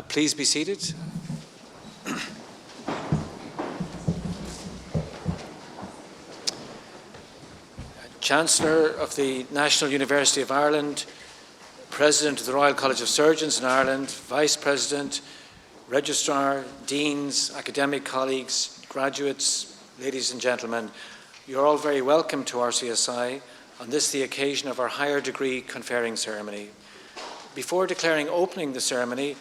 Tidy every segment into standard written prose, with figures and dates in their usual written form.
Please be seated. Chancellor of the National University of Ireland, President of the Royal College of Surgeons in Ireland, Vice President, Registrar, Deans, academic colleagues, graduates, ladies and gentlemen, you're all very welcome to RCSI on this, the occasion of our Higher Degree Conferring ceremony. Before declaring opening the ceremony,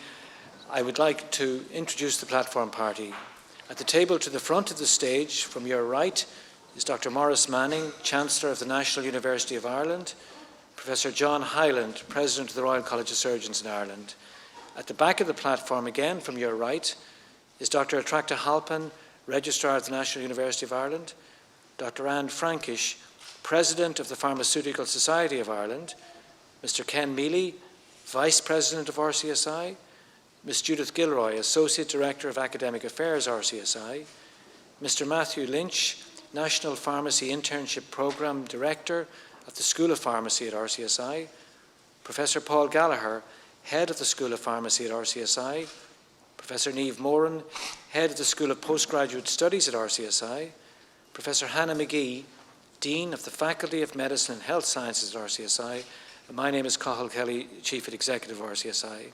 I would like to introduce the platform party. At the table to the front of the stage, from your right, is Dr. Maurice Manning, Chancellor of the National University of Ireland, Professor John Hyland, President of the Royal College of Surgeons in Ireland. At the back of the platform, again from your right, is Dr. Attracta Halpin, Registrar of the National University of Ireland, Dr. Anne Frankish, President of the Pharmaceutical Society of Ireland, Mr. Ken Mealy, Vice President of RCSI, Ms. Judith Gilroy, Associate Director of Academic Affairs, RCSI, Mr. Matthew Lynch, National Pharmacy Internship Programme Director of the School of Pharmacy at RCSI, Professor Paul Gallagher, Head of the School of Pharmacy at RCSI, Professor Niamh Moran, Head of the School of Postgraduate Studies at RCSI, Professor Hannah McGee, Dean of the Faculty of Medicine and Health Sciences at RCSI, and my name is Cathal Kelly, Chief Executive of RCSI.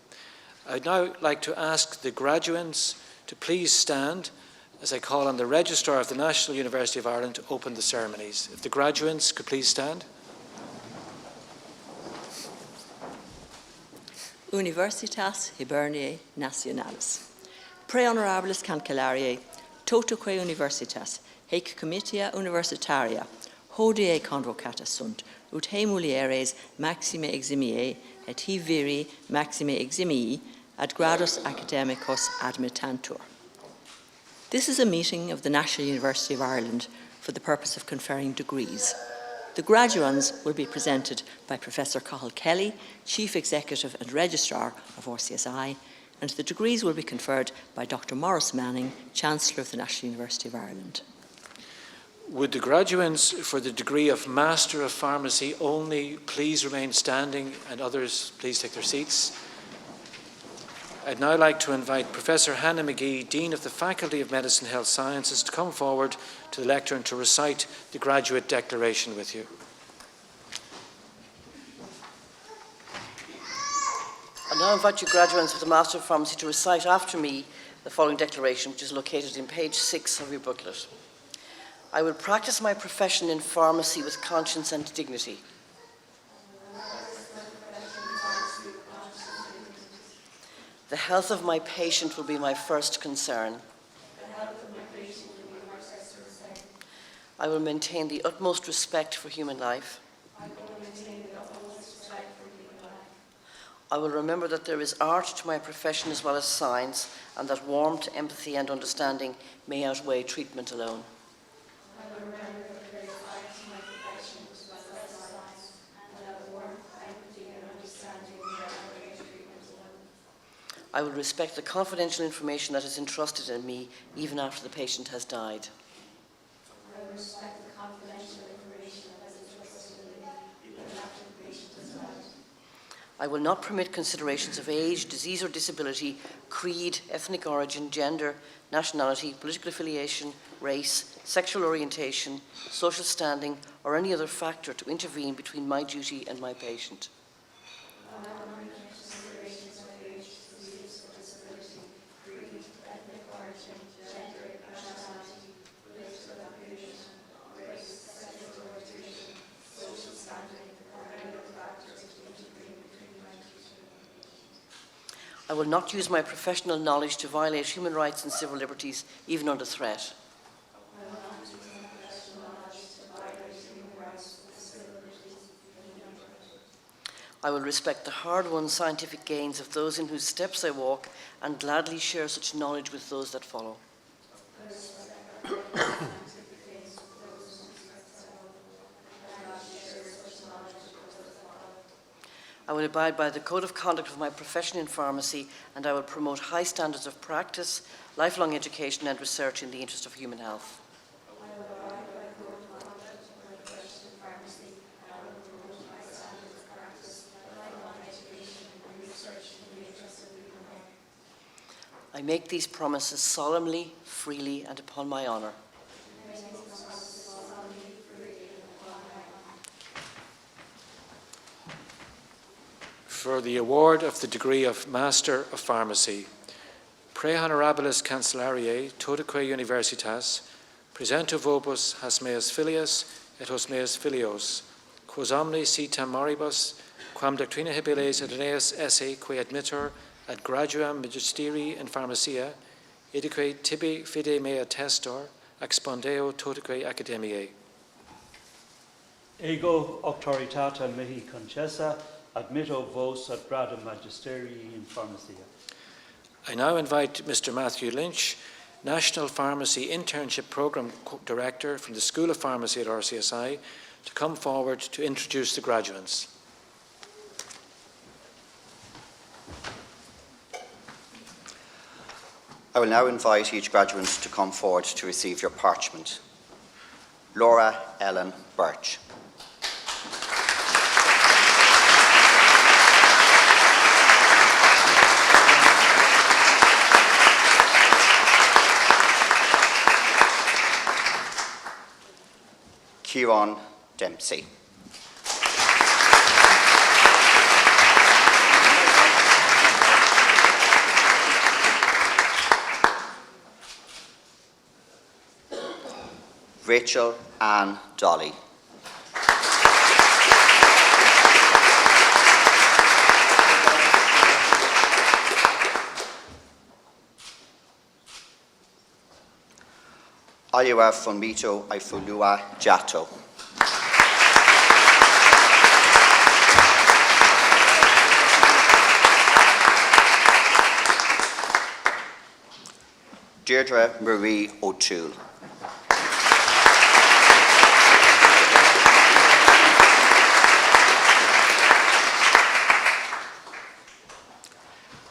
I'd now like to ask the graduates to please stand as I call on the Registrar of the National University of Ireland to open the ceremonies. If the graduates could please stand. Universitas Hiberniae Nationalis. Pre honorabilis cancellariae, totoque universitas, haec comitia universitaria, hodie convocata sunt, ut he mulieres maxime eximiae, et he viri maxime eximii, ad gradus academicos admittantur. This is a meeting of the National University of Ireland for the purpose of conferring degrees. The graduands will be presented by Professor Cathal Kelly, Chief Executive and Registrar of RCSI, and the degrees will be conferred by Dr. Maurice Manning, Chancellor of the National University of Ireland. Would the graduates for the degree of Master of Pharmacy only please remain standing, and others please take their seats? I'd now like to invite Professor Hannah McGee, Dean of the Faculty of Medicine and Health Sciences, to come forward to the lectern to recite the graduate declaration with you. I now invite you graduates of the Master of Pharmacy to recite after me the following declaration, which is located in page 6 of your booklet. I will practice my profession in pharmacy with conscience and dignity. The health of my patient will be my first concern. I will maintain the utmost respect for human life. I will remember that there is art to my profession as well as science, and that warmth, empathy, and understanding may outweigh treatment alone. I will respect the confidential information that is entrusted in me even after the patient has died. I will respect the confidential information that is entrusted in me even after the patient has died. I will not permit considerations of age, disease or disability, creed, ethnic origin, gender, nationality, political affiliation, race, sexual orientation, social standing, or any other factor to intervene between my duty and my patient. I will not use my professional knowledge to violate human rights and civil liberties, even under threat. I will respect the hard-won scientific gains of those in whose steps I walk and gladly share such knowledge with those that follow. I will abide by the code of conduct of my profession in pharmacy, and I will promote high standards of practice, lifelong education and research in the interest of human health. I make these promises solemnly, freely, and upon my honour. For the award of the degree of Master of Pharmacy, Pre Honorabilis Cancellariae Totaque Universitas, presento vobis Hasmeus Filius et Hosmeus Filios, quos omni sitam moribus, quam doctrina habiles adoneus esse que admittor ad graduam magisteri in pharmacia, idique tibi fide mea testor, expondeo totaque academiae. Ego auctoritata mihi concessa, admitto vos ad gradum magisterii in pharmacia. I now invite Mr. Matthew Lynch, National Pharmacy Internship Programme Director from the School of Pharmacy at RCSI, to come forward to introduce the graduates. I will now invite each graduate to come forward to receive your parchment. Laura Ellen Birch. Kieran Dempsey. Rachel Ann Dolly. Aliwa Fonmito Ifulua Jato. Deirdre Marie O'Toole.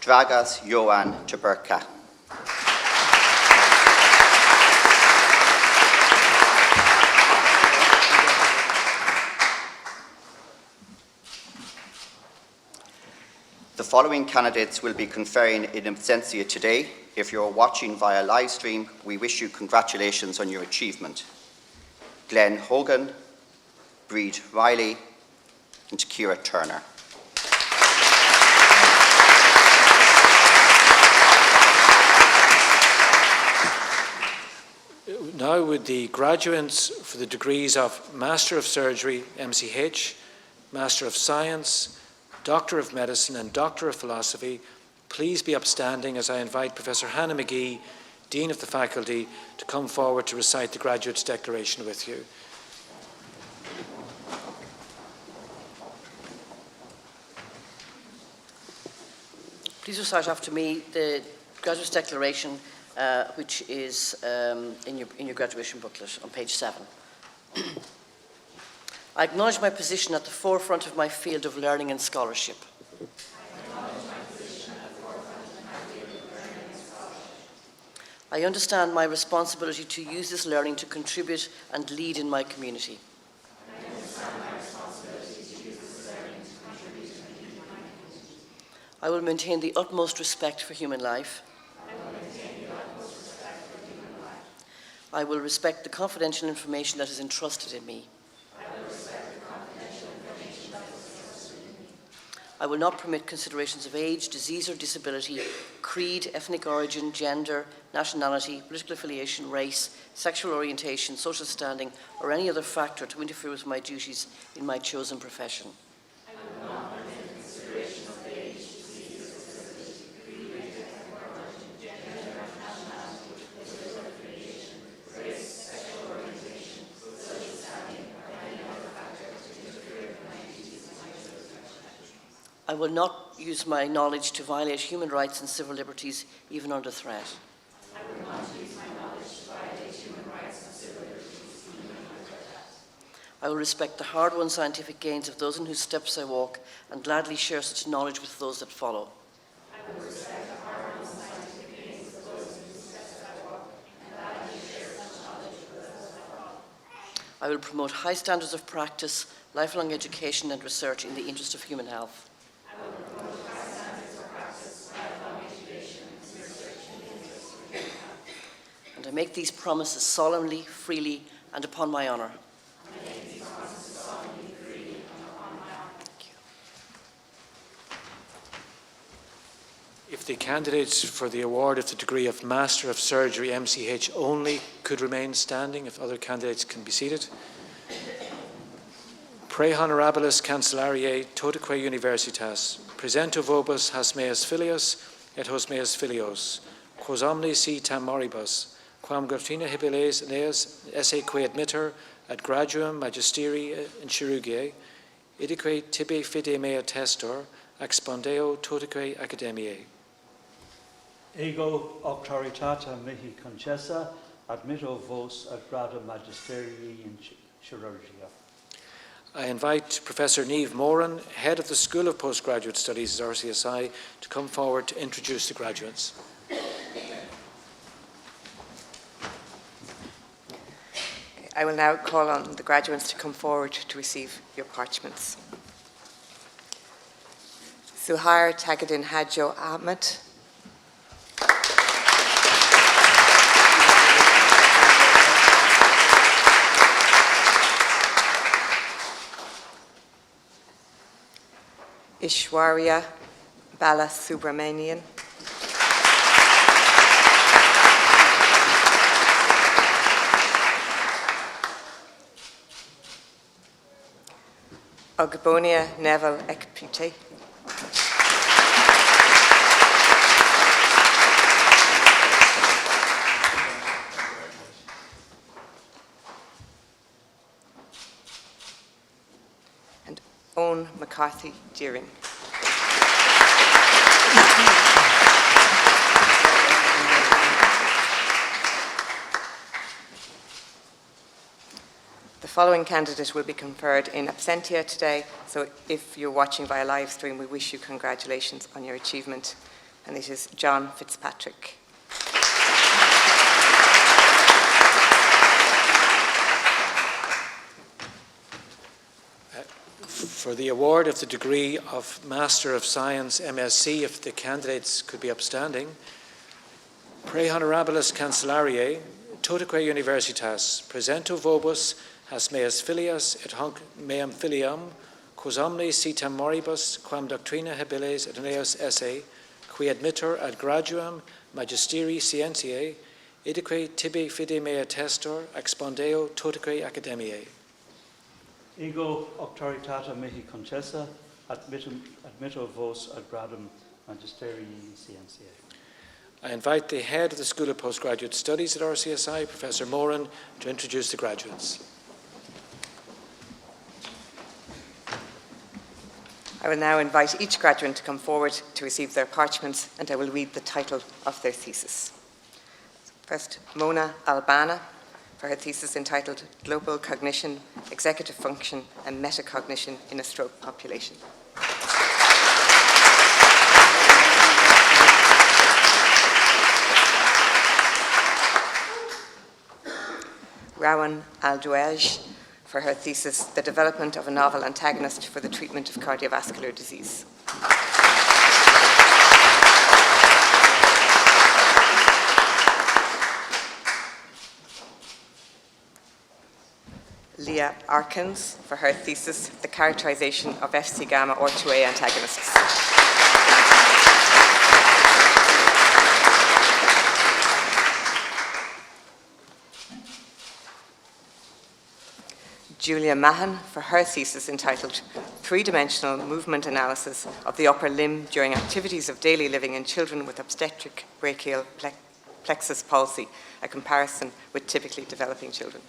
Dragas Johan Taberka. The following candidates will be conferring in absentia today. If you're watching via live stream, we wish you congratulations on your achievement. Glenn Hogan, Breed Riley, and Ciara Turner. Now would the graduates for the degrees of Master of Surgery, MCH, Master of Science, Doctor of Medicine and Doctor of Philosophy please be upstanding as I invite Professor Hannah McGee, Dean of the Faculty, to come forward to recite the Graduates' Declaration with you. Please recite after me the Graduates' Declaration, which is in your graduation booklet on page 7. I acknowledge my position at the forefront of my field of learning and scholarship. I understand my responsibility to use this learning to contribute and lead in my community. I will maintain the utmost respect for human life. I will respect the confidential information that is entrusted in me. I will not permit considerations of age, disease or disability, creed, ethnic origin, gender, nationality, political affiliation, race, sexual orientation, social standing, or any other factor to interfere with my duties in my chosen profession. I will not permit considerations of age, disease or disability, creed, ethnic origin, gender, nationality, political affiliation, race, sexual orientation, social standing, or any other factor to interfere with my duties in my chosen profession. I will not use my knowledge to violate human rights and civil liberties, even under threat. I will not use my knowledge to violate human rights and civil liberties, even under threat. I will respect the hard-won scientific gains of those in whose steps I walk and gladly share such knowledge with those that follow. I will respect the hard-won scientific gains of those in whose steps I walk and gladly share such knowledge with those that follow. I will promote high standards of practice, lifelong education and research in the interest of human health. I will promote high standards of practice, lifelong education and research in the interest of human health. And I make these promises solemnly, freely, and upon my honour. I make these promises solemnly, freely, and upon my honour. Thank you. If the candidates for the award of the degree of Master of Surgery MCH only could remain standing, if other candidates can be seated. Pre honorabilis cancellariae totaque universitas, presento vobis has meas filius et hos meas filios, quos omni si tam moribus, quam gratina hibiles neas esse que admitter ad graduum magisteri in chirurgiae, idique tibi fide mea testor, expondeo totaque academiae. Ego auctoritata mihi concessa, admitto vos ad gradum magisterii in chirurgia. I invite Professor Niamh Moran, Head of the School of Postgraduate Studies at RCSI, to come forward to introduce the graduates. I will now call on the graduates to come forward to receive your parchments. Suhair Tagadin Hadjo Ahmed. Ishwarya Bala Subramanian. Ogbonia Neville Ekpute. And Owen McCarthy Deering. The following candidate will be conferred in absentia today, so if you're watching via live stream, we wish you congratulations on your achievement, and it is John Fitzpatrick. For the award of the degree of Master of Science MSc, if the candidates could be upstanding, Pre honorabilis cancellariae totaque universitas, presento vobis has meas filias et hunc meam filium, quos omni si tam moribus, quam doctrina habiles et neos esse, qui admitter ad graduum magisteri scientiae, idique tibi fide mea testor, expondeo totaque academiae. Ego auctoritata mihi concessa, admitto vos ad gradum magisterii scientiae. I invite the Head of the School of Postgraduate Studies at RCSI, Professor Moran, to introduce the graduates. I will now invite each graduate to come forward to receive their parchments, and I will read the title of their thesis. First, Mona Albana, for her thesis entitled Global Cognition, Executive Function and Metacognition in a Stroke Population. Rawan Al-Duaj, for her thesis, The Development of a Novel Antagonist for the Treatment of Cardiovascular Disease. Leah Arkins, for her thesis, The Characterization of Fc Gamma or2A Antagonists. Julia Mahan, for her thesis entitled Three-Dimensional Movement Analysis of the Upper Limb During Activities of Daily Living in Children with Obstetric Brachial Plexus Palsy, a comparison with typically developing children.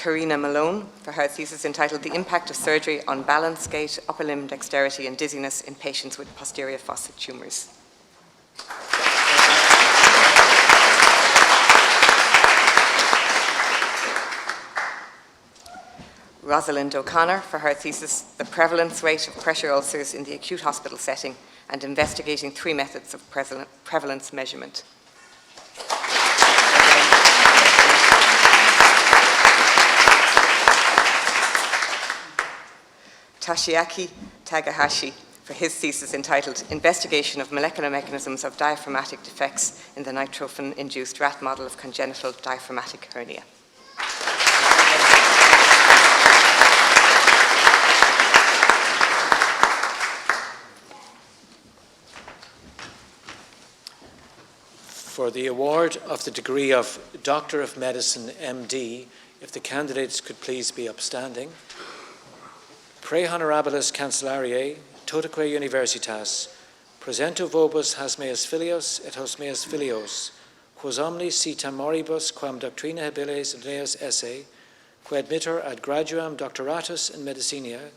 Karina Malone for her thesis entitled The Impact of Surgery on Balance, Gait, Upper Limb Dexterity and Dizziness in Patients with Posterior Fossa Tumours. Rosalind O'Connor for her thesis, The Prevalence Rate of Pressure Ulcers in the Acute Hospital Setting and Investigating 3 Methods of Prevalence Measurement. Toshiaki Takahashi for his thesis entitled Investigation of Molecular Mechanisms of Diaphragmatic Defects in the Nitrophin-Induced Rat Model of Congenital Diaphragmatic Hernia. For the award of the degree of Doctor of Medicine, MD, if the candidates could please be upstanding. Pre honorabilis cancellariae, totaque universitas, presento vobis has meus filios et hos meus filios, quos omnis si temoribus quam doctrina habiles reus esse, quae admitter ad graduam doctoratus in medicinia,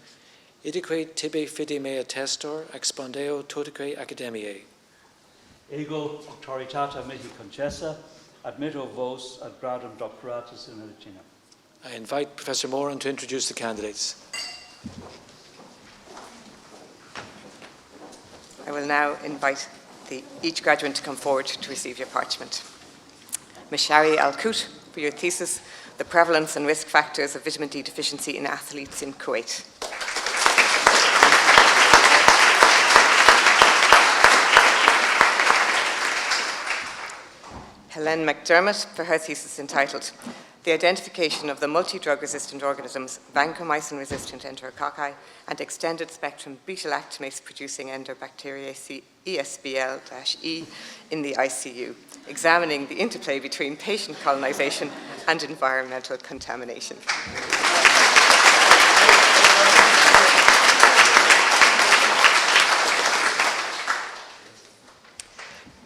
idique tibi fide mea testor, expondeo totaque academiae. Ego auctoritata mihi concessa, admitto vos ad gradum doctoratus in medicina. I invite Professor Moran to introduce the candidates. I will now invite each graduate to come forward to receive your parchment. Mishari Al-Kut for your thesis, The Prevalence and Risk Factors of Vitamin D Deficiency in Athletes in Kuwait. Helen McDermott for her thesis entitled The Identification of the Multi-Drug-Resistant Organisms, Vancomycin-Resistant Enterococci, and Extended-Spectrum Beta-Lactamase-Producing Endobacteriaceae ESBL-E in the ICU, examining the interplay between patient colonization and environmental contamination.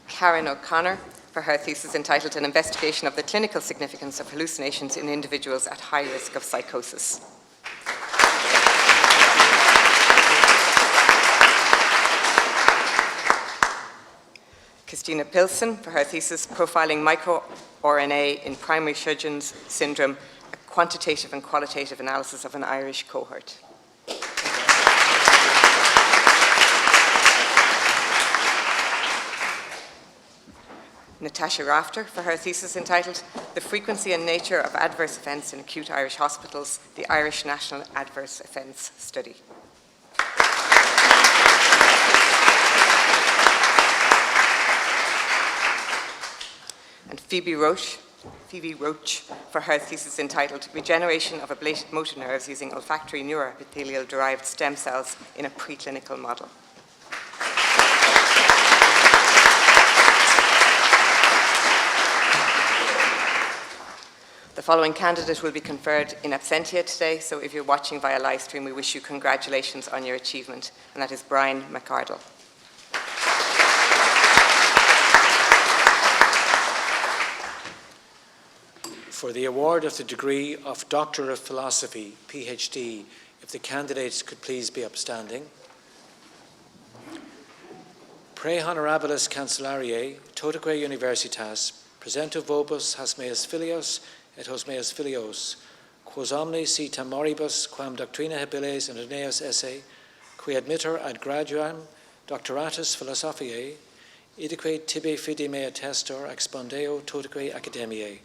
Karen O'Connor for her thesis entitled An Investigation of the Clinical Significance of Hallucinations in Individuals at High Risk of Psychosis. Christina Pilson for her thesis Profiling MicroRNA in Primary Sjogren's Syndrome, a Quantitative and Qualitative Analysis of an Irish Cohort. Natasha Rafter for her thesis entitled The Frequency and Nature of Adverse Events in Acute Irish Hospitals, the Irish National Adverse Events Study. And Phoebe Roche for her thesis entitled Regeneration of Ablated Motor Nerves Using Olfactory Neuroepithelial-Derived Stem Cells in a Preclinical Model. The following candidate will be conferred in absentia today, so if you're watching via live stream, we wish you congratulations on your achievement, and that is Brian McArdle. For the award of the degree of Doctor of Philosophy, PhD, if the candidates could please be upstanding. Pre honorabilis cancellariae, totaque universitas, presento vobis has meus filios et hos meus filios, quos omnes si temoribus quam doctrina habiles and reneus esse, qui admitter ad graduam doctoratus philosophiae, idique tibi fide mea testor expondeo totaque academiae.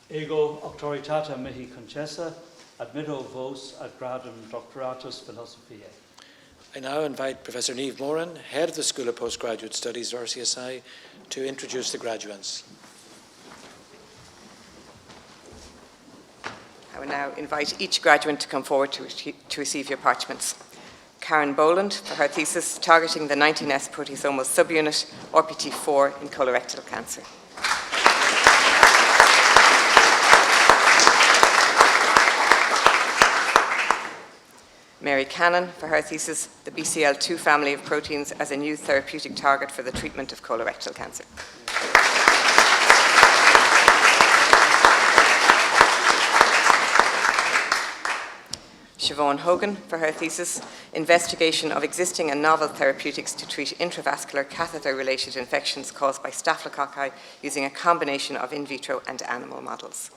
Ego auctoritata mihi concessa, admitto vos ad gradum doctoratus philosophiae. I now invite Professor Niamh Moran, Head of the School of Postgraduate Studies, RCSI, to introduce the graduates. I will now invite each graduate to come forward to receive your parchments. Karen Boland for her thesis, Targeting the 19S Proteasomal Subunit, RPT4 in Colorectal Cancer. Mary Cannon for her thesis, The BCL2 Family of Proteins as a New Therapeutic Target for the Treatment of Colorectal Cancer. Siobhan Hogan for her thesis, Investigation of Existing and Novel Therapeutics to Treat Intravascular Catheter-Related Infections Caused by Staphylococci using a combination of in vitro and animal models.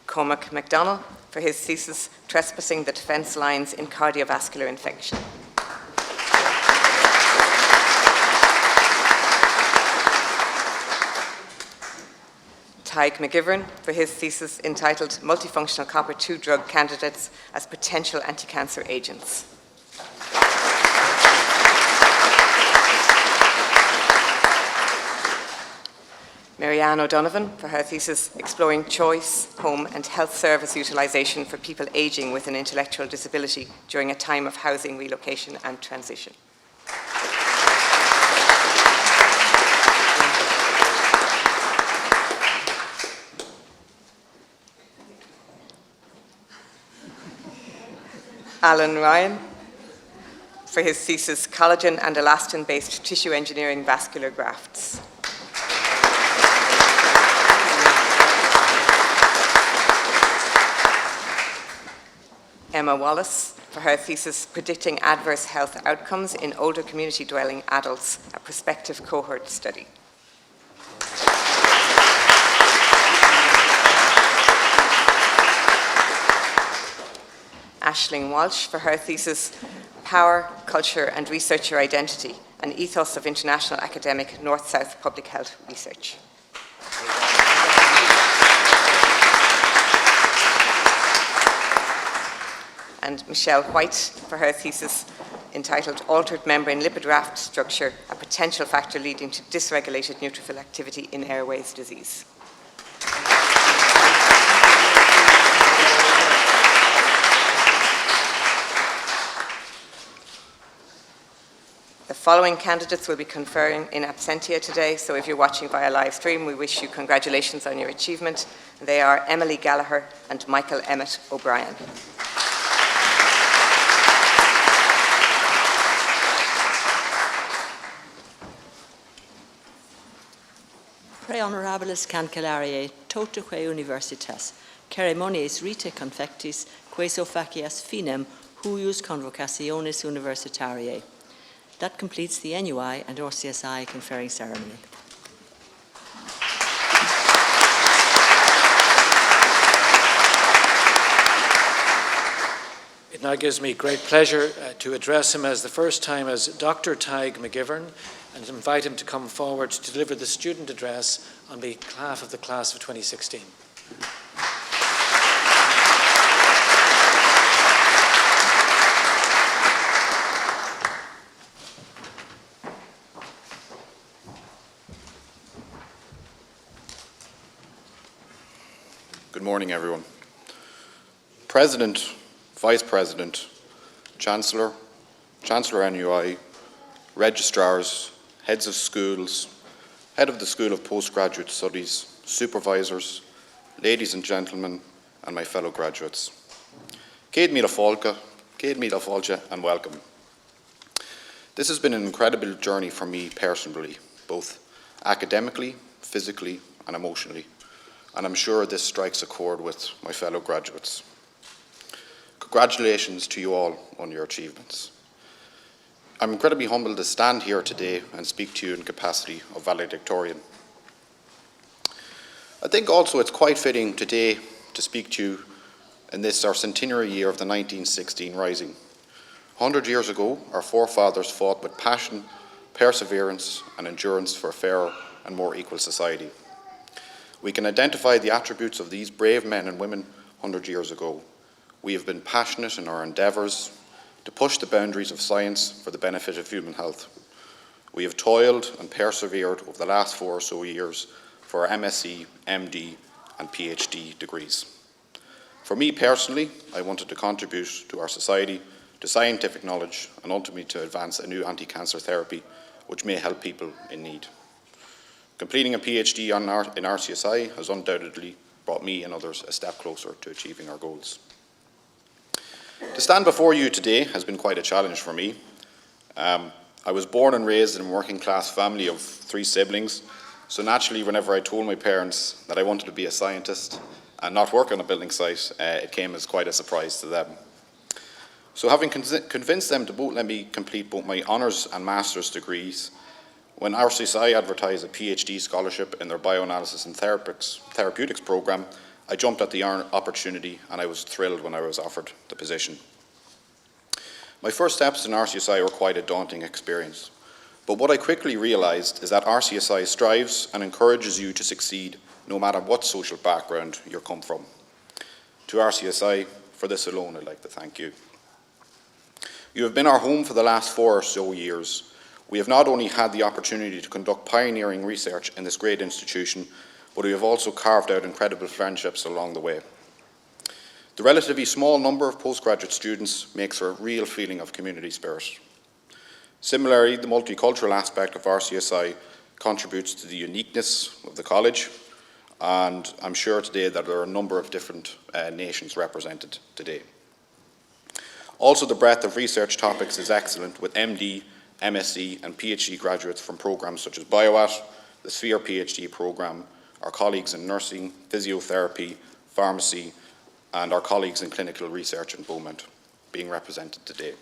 Cormac MacDonald for his thesis, Trespassing the Defence Lines in Cardiovascular Infection. Tig McGivern for his thesis entitled Multifunctional Copper-2 Drug Candidates as Potential Anti-Cancer Agents. Marianne O'Donovan for her thesis Exploring Choice, Home and Health Service Utilisation for People Ageing with an Intellectual Disability during a Time of Housing Relocation and Transition. Alan Ryan for his thesis Collagen and Elastin-Based Tissue Engineering Vascular Grafts. Emma Wallace for her thesis Predicting Adverse Health Outcomes in Older Community Dwelling Adults, a Prospective Cohort Study. Aisling Walsh for her thesis, Power, Culture and Researcher Identity, an Ethos of International Academic North-South Public Health Research. And Michelle White for her thesis entitled Altered Membrane Lipid Raft Structure, a Potential Factor Leading to Dysregulated Neutrophil Activity in Airways Disease. The following candidates will be conferring in absentia today, so if you're watching via live stream, we wish you congratulations on your achievement. They are Emily Gallagher and Michael Emmett O'Brien. Pre honorabilis cancellariae totaque universitas, ceremonies rite confectis, queso facias finem, huius convocationis universitariae. That completes the NUI and RCSI conferring ceremony. It now gives me great pleasure to address him as the first time as Dr. Tig McGivern and invite him to come forward to deliver the student address on behalf of the class of 2016. Good morning, everyone. President, Vice President, Chancellor, Chancellor NUI, registrars, heads of schools, head of the School of Postgraduate Studies, supervisors, ladies and gentlemen, and my fellow graduates. Céad míle fáilte, and welcome. This has been an incredible journey for me personally, both academically, physically, and emotionally. And I'm sure this strikes a chord with my fellow graduates. Congratulations to you all on your achievements. I'm incredibly humbled to stand here today and speak to you in capacity of valedictorian. I think also it's quite fitting today to speak to you in this, our centenary year of the 1916 Rising. 100 years ago, our forefathers fought with passion, perseverance, and endurance for a fairer and more equal society. We can identify the attributes of these brave men and women 100 years ago. We have been passionate in our endeavours to push the boundaries of science for the benefit of human health. We have toiled and persevered over the last 4 or so years for our MSc, MD and PhD degrees. For me personally, I wanted to contribute to our society, to scientific knowledge, and ultimately to advance a new anti-cancer therapy which may help people in need. Completing a PhD in RCSI has undoubtedly brought me and others a step closer to achieving our goals. To stand before you today has been quite a challenge for me. I was born and raised in a working class family of 3 siblings, So naturally, whenever I told my parents that I wanted to be a scientist and not work on a building site, it came as quite a surprise to them. So having convinced them to both let me complete both my honours and master's degrees, when RCSI advertised a PhD scholarship in their bioanalysis and therapeutics programme, I jumped at the opportunity and I was thrilled when I was offered the position. My first steps in RCSI were quite a daunting experience, but what I quickly realised is that RCSI strives and encourages you to succeed no matter what social background you come from. To RCSI, for this alone, I'd like to thank you. You have been our home for the last 4 or so years. We have not only had the opportunity to conduct pioneering research in this great institution, but we have also carved out incredible friendships along the way. The relatively small number of postgraduate students makes for a real feeling of community spirit. Similarly, the multicultural aspect of RCSI contributes to the uniqueness of the college, and I'm sure today that there are a number of different nations represented today. Also, the breadth of research topics is excellent, with MD, MSc and PhD graduates from programmes such as BioAt, the Sphere PhD programme, our colleagues in nursing, physiotherapy, pharmacy, and our colleagues in clinical research in Beaumont being represented today.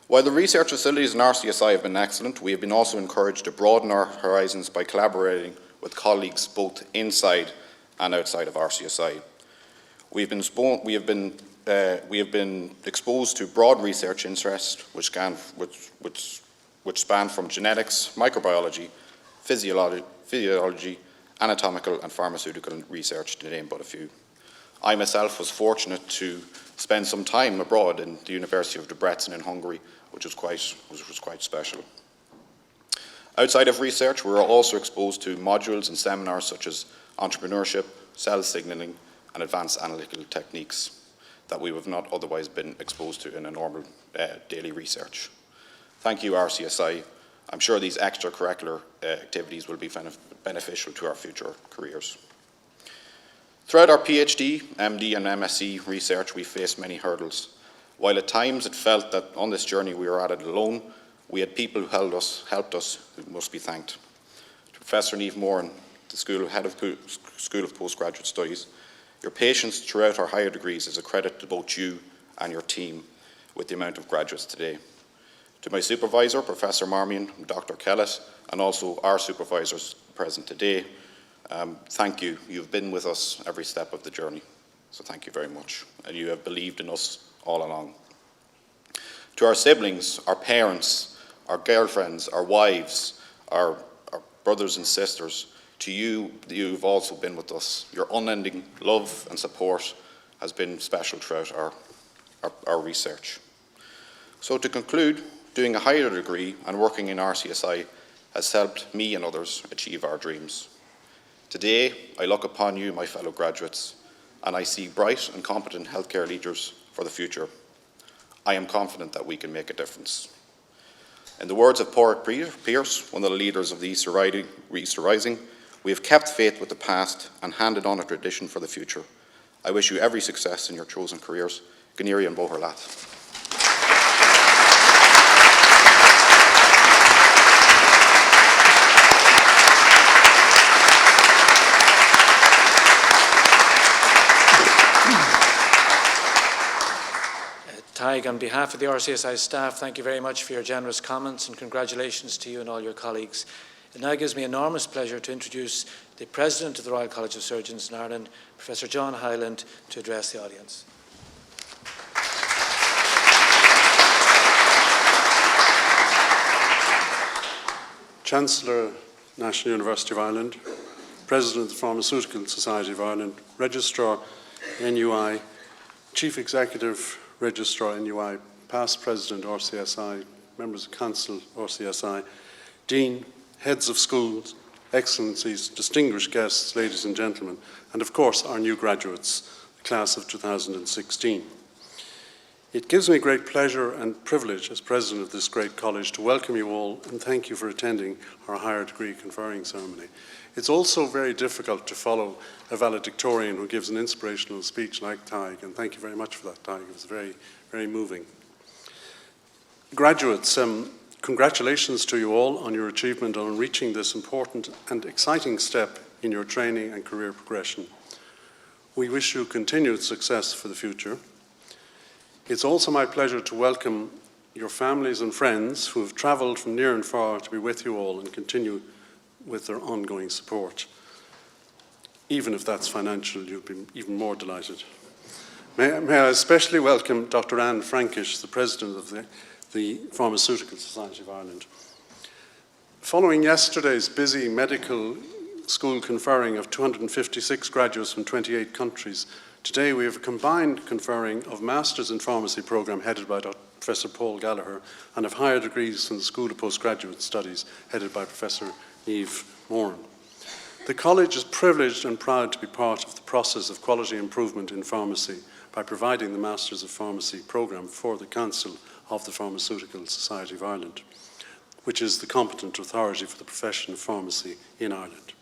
While the research facilities in RCSI have been excellent, we have been also encouraged to broaden our horizons by collaborating with colleagues both inside and outside of RCSI. We have been exposed to broad research interests which span from genetics, microbiology, physiology, anatomical and pharmaceutical research, to name but a few. I myself was fortunate to spend some time abroad in the University of Debrecen in Hungary, which was quite special. Outside of research, we were also exposed to modules and seminars such as entrepreneurship, cell signalling, and advanced analytical techniques that we would have not otherwise been exposed to in a normal daily research. Thank you, RCSI. I'm sure these extracurricular activities will be beneficial to our future careers. Throughout our PhD, MD and MSc research, we faced many hurdles. While at times it felt that on this journey we were at it alone, we had people who helped us, who must be thanked. To Professor Niamh Moran, the Head of School of Postgraduate Studies, your patience throughout our higher degrees is a credit to both you and your team with the amount of graduates today. To my supervisor, Professor Marmion, Dr. Kellett, and also our supervisors present today, thank you. You've been with us every step of the journey, so thank you very much. And you have believed in us all along. To our siblings, our parents, our girlfriends, our wives, our brothers and sisters, to you, you've also been with us. Your unending love and support has been special throughout our research. So to conclude, doing a higher degree and working in RCSI has helped me and others achieve our dreams. Today, I look upon you, my fellow graduates, and I see bright and competent healthcare leaders for the future. I am confident that we can make a difference. In the words of Porrick Pierce, one of the leaders of the Easter Rising, we have kept faith with the past and handed on a tradition for the future. I wish you every success in your chosen careers. Gníri and Bóthar. Taig, on behalf of the RCSI staff, thank you very much for your generous comments and congratulations to you and all your colleagues. It now gives me enormous pleasure to introduce the President of the Royal College of Surgeons in Ireland, Professor John Hyland, to address the audience. Chancellor, National University of Ireland, President of the Pharmaceutical Society of Ireland, Registrar, NUI, Chief Executive, Registrar, NUI, past President, RCSI, members of Council, RCSI, Dean, heads of schools, excellencies, distinguished guests, ladies and gentlemen, and of course our new graduates, the class of 2016. It gives me great pleasure and privilege as President of this great college to welcome you all and thank you for attending our Higher Degree Conferring ceremony. It's also very difficult to follow a valedictorian who gives an inspirational speech like Taig, and thank you very much for that, Taig. It was very, very moving. Graduates, Congratulations to you all on your achievement on reaching this important and exciting step in your training and career progression. We wish you continued success for the future. It's also my pleasure to welcome your families and friends who have travelled from near and far to be with you all and continue with their ongoing support. Even if that's financial, you'll be even more delighted. May I especially welcome Dr. Anne Frankish, the President of the Pharmaceutical Society of Ireland. Following yesterday's busy medical school conferring of 256 graduates from 28 countries, today we have a combined conferring of Masters in Pharmacy programme headed by Professor Paul Gallagher and of higher degrees from the School of Postgraduate Studies headed by Professor Niamh Moran. The College is privileged and proud to be part of the process of quality improvement in pharmacy by providing the Masters of Pharmacy programme for the Council of the Pharmaceutical Society of Ireland, which is the competent authority for the profession of pharmacy in Ireland.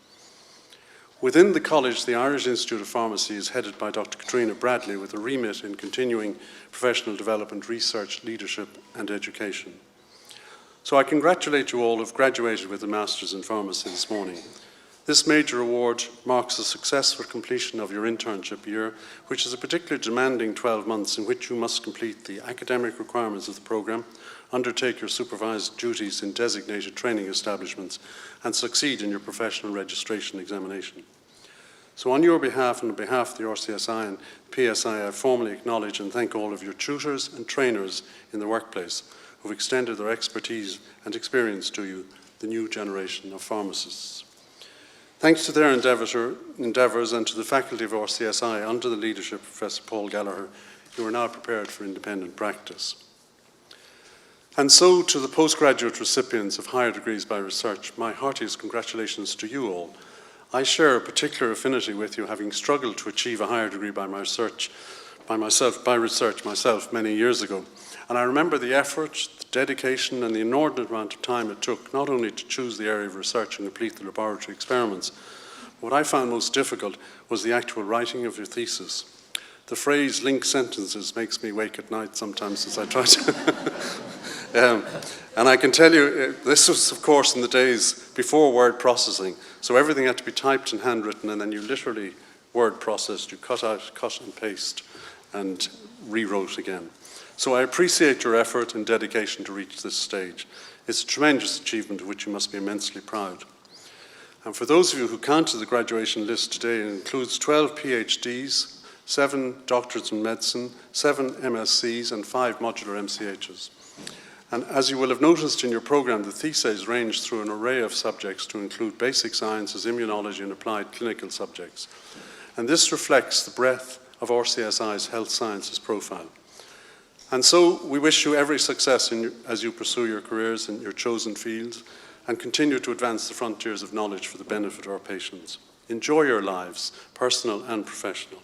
Within the College, the Irish Institute of Pharmacy is headed by Dr. Katrina Bradley with a remit in continuing professional development, research, leadership and education. So I congratulate you all who have graduated with a Masters in Pharmacy this morning. This major award marks the successful completion of your internship year, which is a particularly demanding 12 months in which you must complete the academic requirements of the programme, undertake your supervised duties in designated training establishments, and succeed in your professional registration examination. So on your behalf and on behalf of the RCSI and PSI, I formally acknowledge and thank all of your tutors and trainers in the workplace who have extended their expertise and experience to you, the new generation of pharmacists. Thanks to their endeavours and to the faculty of RCSI under the leadership of Professor Paul Gallagher, you are now prepared for independent practice. And so to the postgraduate recipients of higher degrees by research, my heartiest congratulations to you all. I share a particular affinity with you, having struggled to achieve a higher degree by research myself many years ago. And I remember the effort, the dedication and the inordinate amount of time it took not only to choose the area of research and complete the laboratory experiments. What I found most difficult was the actual writing of your thesis. The phrase linked sentences makes me wake at night sometimes as I try to. And I can tell you, this was of course in the days before word processing, so everything had to be typed and handwritten, and then you literally word processed, you cut and paste and rewrote again. So I appreciate your effort and dedication to reach this stage. It's a tremendous achievement of which you must be immensely proud. And for those of you who counted the graduation list today, it includes 12 PhDs, 7 doctorates in medicine, 7 MScs and 5 modular MCHs. And as you will have noticed in your programme, the theses range through an array of subjects to include basic sciences, immunology and applied clinical subjects. And this reflects the breadth of RCSI's health sciences profile. And so we wish you every success as you pursue your careers in your chosen fields and continue to advance the frontiers of knowledge for the benefit of our patients. Enjoy your lives, personal and professional.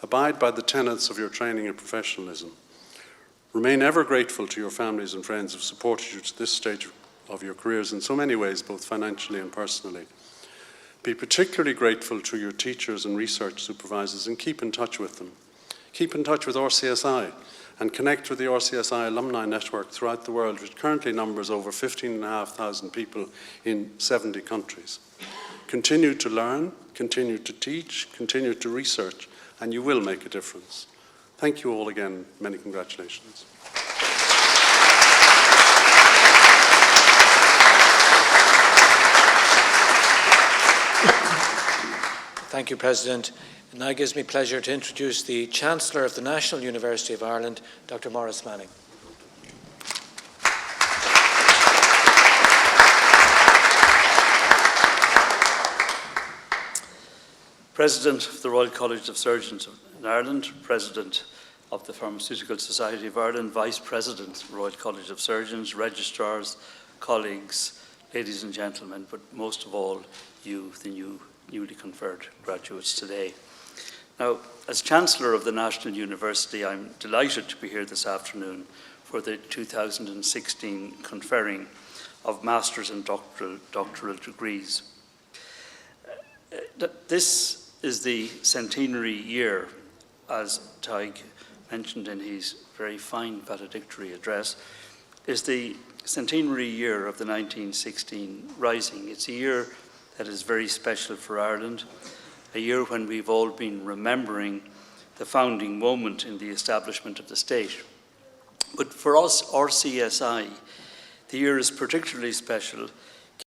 Abide by the tenets of your training and professionalism. Remain ever grateful to your families and friends who have supported you to this stage of your careers in so many ways, both financially and personally. Be particularly grateful to your teachers and research supervisors and keep in touch with them. Keep in touch with RCSI and connect with the RCSI alumni network throughout the world, which currently numbers over 15,500 people in 70 countries. Continue to learn, continue to teach, continue to research, and you will make a difference. Thank you all again. Many congratulations. Thank you, President. It now gives me pleasure to introduce the Chancellor of the National University of Ireland, Dr. Maurice Manning. President of the Royal College of Surgeons in Ireland, President of the Pharmaceutical Society of Ireland, Vice President of the Royal College of Surgeons, registrars, colleagues, ladies and gentlemen, but most of all, you, the newly conferred graduates today. Now, as Chancellor of the National University, I'm delighted to be here this afternoon for the 2016 conferring of Master's and Doctoral degrees. This is the centenary year, as Tig mentioned in his very fine valedictory address, is the centenary year of the 1916 Rising. It's a year that is very special for Ireland, a year when we've all been remembering the founding moment in the establishment of the state. But for us, RCSI, the year is particularly special